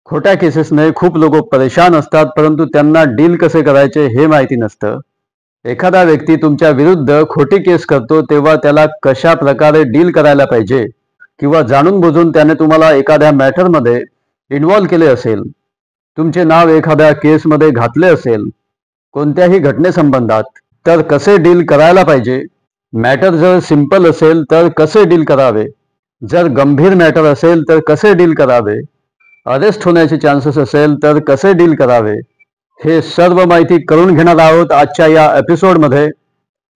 खोट्या केसेसने खूप लोक परेशान असतात, परंतु त्यांना डील कसे करायचे हे माहिती नसतं. एखादा व्यक्ती तुमच्या विरुद्ध खोटी केस करतो तेव्हा त्याला कशा प्रकारे डील करायला पाहिजे किंवा जाणून बुजून त्याने तुम्हाला एखाद्या मॅटरमध्ये इन्व्हॉल्व केले असेल, तुमचे नाव एखाद्या केसमध्ये घातले असेल कोणत्याही घटनेसंबंधात, तर कसे डील करायला पाहिजे. मॅटर जर सिंपल असेल तर कसे डील करावे, जर गंभीर मॅटर असेल तर कसे डील करावे, अरेस्ट होण्याचे चान्सेस असेल तर कसे डील करावे, हे सर्व माहिती करून घेणार आहोत आजच्या या एपिसोडमध्ये.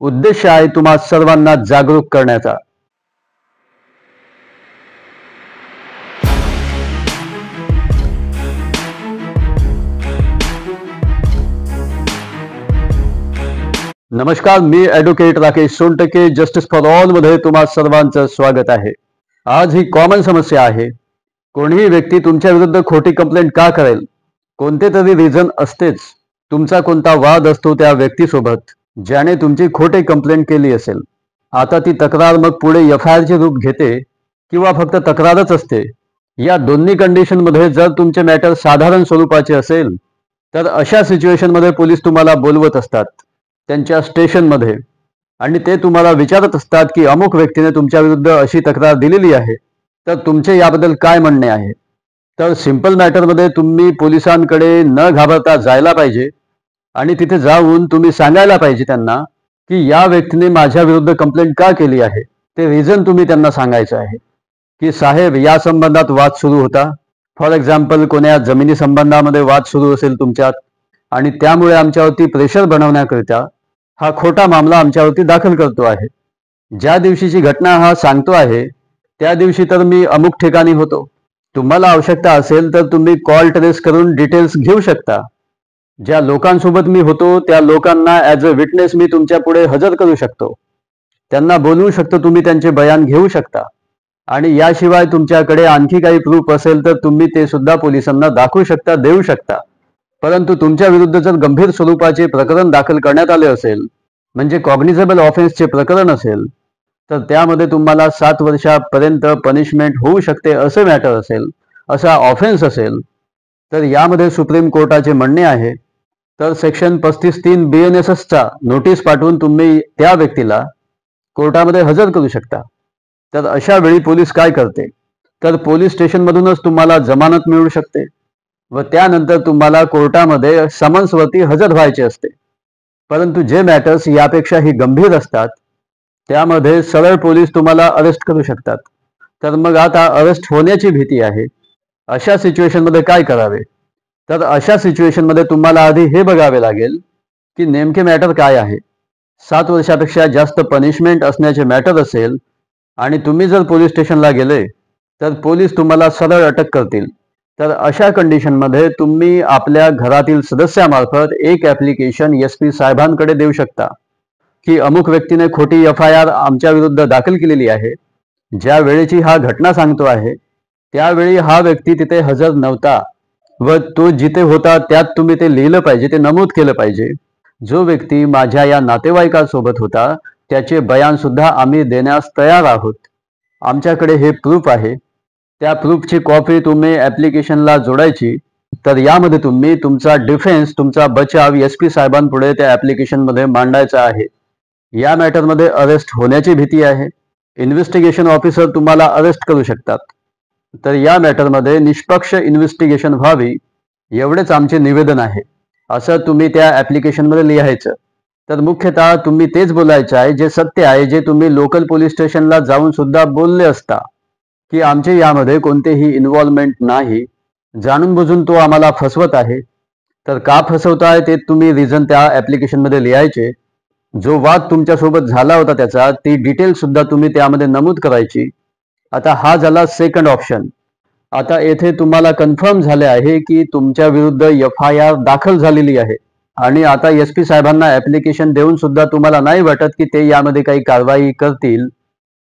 उद्देश आहे तुम्हा सर्वांना जागरूक करण्याचा. नमस्कार, मी advocate Rakesh Sontakke, justice for all मध्ये तुम्हा सर्वांचं स्वागत आहे. आज ही कॉमन समस्या आहे. कोणीही व्यक्ती तुमच्या विरुद्ध खोटी कंप्लेंट का करेल? कोणते तरी रिझन असतेच. तुमचा कोणता वाद असतो त्या व्यक्तीसोबत ज्याने तुमची खोटी कंप्लेंट केली असेल. आता ती तक्रार मग पुढे FIR चे रूप घेते किंवा फक्त तक्रारच असते. या दोन्ही कंडिशन मध्ये जर तुमचे मॅटर साधारण स्वरूपाचे असेल तर अशा सिच्युएशन मध्ये पोलीस तुम्हाला बोलवत असतात त्यांच्या स्टेशनमध्ये आणि ते तुम्हाला विचारत असतात की अमुक व्यक्तीने तुमच्या विरुद्ध अशी तक्रार दिलेली आहे, तर तुमचे याबद्दल काय म्हणणे आहे. तर सिंपल मॅटरमध्ये तुम्ही पोलिसांकडे न घाबरता जायला पाहिजे आणि तिथे जाऊन तुम्ही सांगायला पाहिजे त्यांना की या व्यक्तीने माझ्या विरुद्ध कंप्लेंट का केली आहे. ते रिझन तुम्ही त्यांना सांगायचं आहे की साहेब, या संबंधात वाद सुरू होता. फॉर एक्झाम्पल, कोण्या जमिनी संबंधामध्ये वाद सुरू असेल तुमच्यात आणि त्यामुळे आमच्यावरती प्रेशर बनवण्याकरिता हा खोटा मामला आमच्यावरती दाखल करतो आहे. ज्या दिवशीची घटना हा सांगतो आहे त्या दिवशी तर मी अमुक ठिकाणी होतो. तुम्हाला आवश्यकता असेल तर तुम्ही कॉल ट्रेस करून डिटेल्स घेऊ शकता. ज्या लोकांसोबत मी होतो त्या लोकांना ॲज अ विटनेस मी तुमच्या पुढे हजर करू शकतो. त्यांना बोलवू शकतो, तुम्ही त्यांचे बयान घेऊ शकता. आणि याशिवाय तुमच्याकडे आणखी काही प्रूफ असेल तर तुम्ही ते सुद्धा पोलिसांना दाखवू शकता, देऊ शकता. परंतु तुमच्या विरुद्ध जर गंभीर स्वरूपाचे प्रकरण दाखल करण्यात आले असेल, म्हणजे कॉग्निझेबल ऑफेन्सचे प्रकरण असेल, तर त्यामध्ये तुम्हाला 7 वर्षापर्यंत पनिशमेंट होऊ शकते असे मॅटर असेल, असा ऑफेन्स असेल, तर यामध्ये सुप्रीम कोर्टाचे म्हणणे आहे तर सेक्शन 35(3) BNSSचा नोटीस पाठवून तुम्ही त्या व्यक्तीला कोर्टामध्ये हजर करू शकता. तर अशा वेळी पोलीस काय करते, तर पोलीस स्टेशनमधूनच तुम्हाला जमानत मिळू शकते व त्यानंतर तुम्हाला कोर्टामध्ये समन्सवरती हजर व्हायचे असते. परंतु जे मॅटर्स यापेक्षाही गंभीर असतात त्यामध्ये सरळ पोलीस तुम्हाला अरेस्ट करू शकतात. तर मग आता अरेस्ट होण्याची भीती आहे. अशा सिच्युएशनमध्ये काय करावे, तर अशा सिच्युएशनमध्ये तुम्हाला आधी हे बघावे लागेल की नेमके मॅटर काय आहे. 7 वर्षापेक्षा जास्त पनिशमेंट असण्याचे मॅटर असेल आणि तुम्ही जर पोलीस स्टेशनला गेले तर पोलीस तुम्हाला सरळ अटक करतील. तर अशा कंडिशनमध्ये तुम्ही आपल्या घरातील सदस्यामार्फत एक ॲप्लिकेशन SP साहेबांकडे देऊ शकता की अमुक व्यक्तीने खोटी FIR आमच्या विरुद्ध दाखल केलेली आहे. ज्या वेळेची हा घटना सांगतो आहे त्यावेळी हा व्यक्ती तिथे हजर नव्हता व तो जिथे होता त्यात तुम्ही ते लिहिलं पाहिजे, ते नमूद केलं पाहिजे. जो व्यक्ती माझ्या या नातेवाईकांसोबत होता त्याचे बयान सुद्धा आम्ही देण्यास तयार आहोत. आमच्याकडे हे प्रूफ आहे. त्या प्रूफची कॉपी तुम्ही ॲप्लिकेशनला जोडायची. तर यामध्ये तुम्ही तुमचा डिफेन्स, तुमचा बचाव SP साहेबांपुढे त्या ॲप्लिकेशनमध्ये मांडायचा आहे. या मॅटरमध्ये अरेस्ट होण्याची भीती आहे. इन्व्हेस्टिगेशन ऑफिसर तुम्हाला अरेस्ट करू शकतात. तर या मॅटरमध्ये निष्पक्ष इन्व्हेस्टिगेशन व्हावी एवढेच आमचे निवेदन आहे, असं तुम्ही त्या ॲप्लिकेशनमध्ये लिहायचं. तर मुख्यतः तुम्ही तेच बोलायचं आहे जे सत्य आहे, जे तुम्ही लोकल पोलीस स्टेशनला जाऊन सुद्धा बोलले असता की आमचे यामध्ये कोणतेही इन्व्हॉल्वमेंट नाही, जाणून बुजून तो आम्हाला फसवत आहे. तर का फसवत आहे ते तुम्ही रिझन त्या ॲप्लिकेशनमध्ये लिहायचे. जो वाद तुमच्यासोबत झाला होता त्याचा ती डिटेल सुद्धा तुम्ही त्यामध्ये नमूद करायची. आता हा झाला सेकंड ऑप्शन. आता येथे तुम्हाला कन्फर्म झाले आहे की तुमच्या विरुद्ध FIR दाखल झालेली आहे आणि आता SP साहेबांना ॲप्लिकेशन देऊन सुद्धा तुम्हाला नाही वाटत की ते यामध्ये काही कारवाई करतील,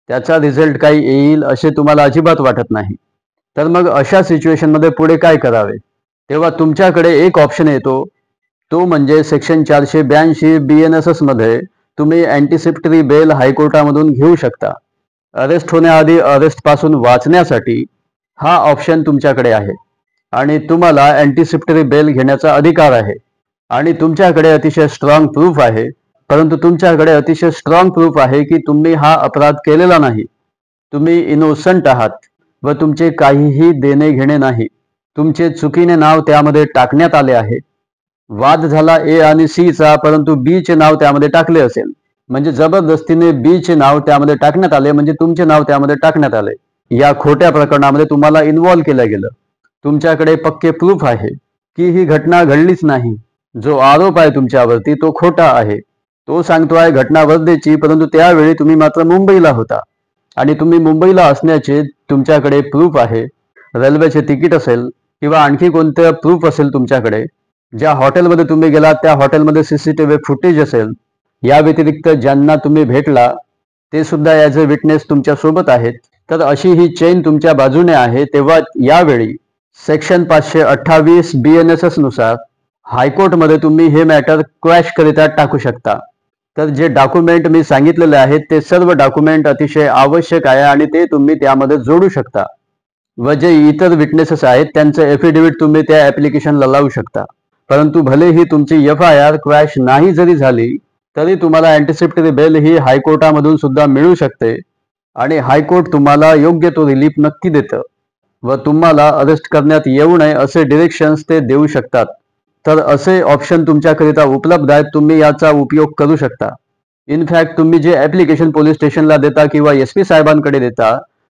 त्याचा रिझल्ट काही येईल असे तुम्हाला अजिबात वाटत नाही. तर मग अशा सिच्युएशनमध्ये पुढे काय करावे, तेव्हा तुमच्याकडे एक ऑप्शन येतो, तो म्हणजे सेक्शन 482 BNSS मध्ये तुम्ही अँटिसिपेटरी बेल हायकोर्टामधून घेऊ शकता. अरेस्ट होण्याआधी अरेस्ट पासून वाचण्यासाठी हा ऑप्शन तुमच्याकडे आहे. आणि तुम्हाला अँटिसिपेटरी बेल घेण्याचा अधिकार आहे आणि तुमच्याकडे अतिशय स्ट्रॉंग प्रूफ आहे. परंतु तुमच्याकडे अतिशय स्ट्रॉंग प्रूफ आहे की तुम्ही हा अपराध केलेला नाही. तुम्ही इनोसंट आहात व तुमचे काहीही देणे घेणे नाही. तुमचे चुकीने नाव त्यामध्ये टाकण्यात आले आहे. वाद झाला ए आणि सी चा, परंतु बी चे नाव त्यामध्ये टाकले असेल. म्हणजे जबरदस्तीने बी चे नाव त्यामध्ये टाकण्यात आले, म्हणजे तुमचे नाव त्यामध्ये टाकण्यात आले. या खोट्या प्रकरणामध्ये तुम्हाला इन्व्हॉल्व केलं गेलं. तुमच्याकडे पक्के प्रूफ आहे की ही घटना घडलीच नाही. जो आरोप आहे तुमच्यावरती तो खोटा आहे. तो सांगतोय घटना वर्धेची, परंतु त्यावेळी तुम्ही मात्र मुंबईला होता आणि तुम्ही मुंबईला असण्याचे तुमच्याकडे प्रूफ आहे. रेल्वेचे तिकीट असेल किंवा आणखी कोणते प्रूफ असेल तुमच्याकडे. ज्या हॉटेलमध्ये तुम्ही गेलात त्या हॉटेलमध्ये सीसीटीव्ही फुटेज असेल. या व्यतिरिक्त ज्यांना तुम्ही भेटला ते सुद्धा ॲज अ विटनेस तुमच्या सोबत आहेत. तर अशी ही चेन तुमच्या बाजूने आहे. तेव्हा यावेळी सेक्शन 528 BNSS नुसार हायकोर्टमध्ये तुम्ही हे मॅटर क्वॅश करिता टाकू शकता. तर जे डॉक्युमेंट मी सांगितलेले आहेत ते सर्व डॉक्युमेंट अतिशय आवश्यक आहे आणि ते तुम्ही त्यामध्ये जोडू शकता. व जे इतर विटनेसेस आहेत त्यांचे एफिडेव्हिट तुम्ही त्या ॲप्लिकेशनला लावू शकता. परंतु भलेही तुमची FIR क्वॅश नाही जरी झाली तरी तुम्हाला अँटिसिपेटरी बेल ही हायकोर्टामधून सुद्धा मिळू शकते आणि हायकोर्ट तुम्हाला योग्य तो रिलीफ नक्की देतं व तुम्हाला अरेस्ट करण्यात येऊ नये असे डिरेक्शन्स ते देऊ शकतात. तर असे ऑप्शन तुमच्याकरिता उपलब्ध आहेत. तुम्ही याचा उपयोग करू शकता. इनफॅक्ट तुम्ही जे ॲप्लिकेशन पोलीस स्टेशनला देता किंवा SP साहेबांकडे देता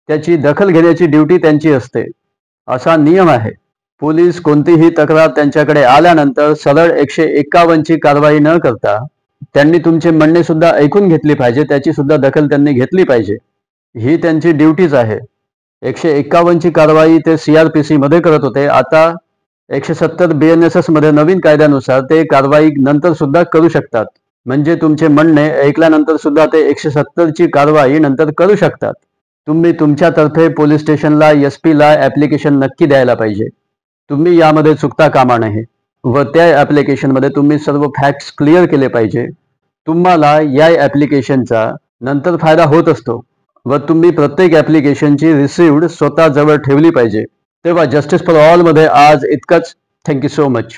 त्याची दखल घेण्याची ड्युटी त्यांची असते. असा नियम आहे. पोलीस कोणतीही तक्रार त्यांच्याकडे आल्यानंतर सरळ 151 ची कारवाई न करता त्यांनी तुमचे म्हणणे सुद्धा ऐकून घेतली पाहिजे. त्याची सुद्धा दखल त्यांनी घेतली पाहिजे. ही त्यांची ड्युटीच आहे. 151 ची कारवाई ते CRPC मध्ये करत होते. आता 170 BNSS मध्ये नवीन कायद्यानुसार ते कारवाई नंतर सुद्धा करू शकतात. म्हणजे तुमचे म्हणणे ऐकल्यानंतर सुद्धा ते 170 ची कारवाई नंतर करू शकतात. तुम्ही तुमच्यातर्फे पोलीस स्टेशनला SP ला ॲप्लिकेशन नक्की द्यायला पाहिजे. तुम्ही यामध्ये चुकता कामा नये व त्या ॲप्लिकेशनमध्ये तुम्ही सर्व फॅक्ट्स क्लिअर केले पाहिजे. तुम्हाला या ॲप्लिकेशनचा नंतर फायदा होत असतो व तुम्ही प्रत्येक ॲप्लिकेशनची रिसिव्ड स्वतः जवळ ठेवली पाहिजे. तेव्हा जस्टिस फॉर ऑल मध्ये आज इतकंच. Thank you so much.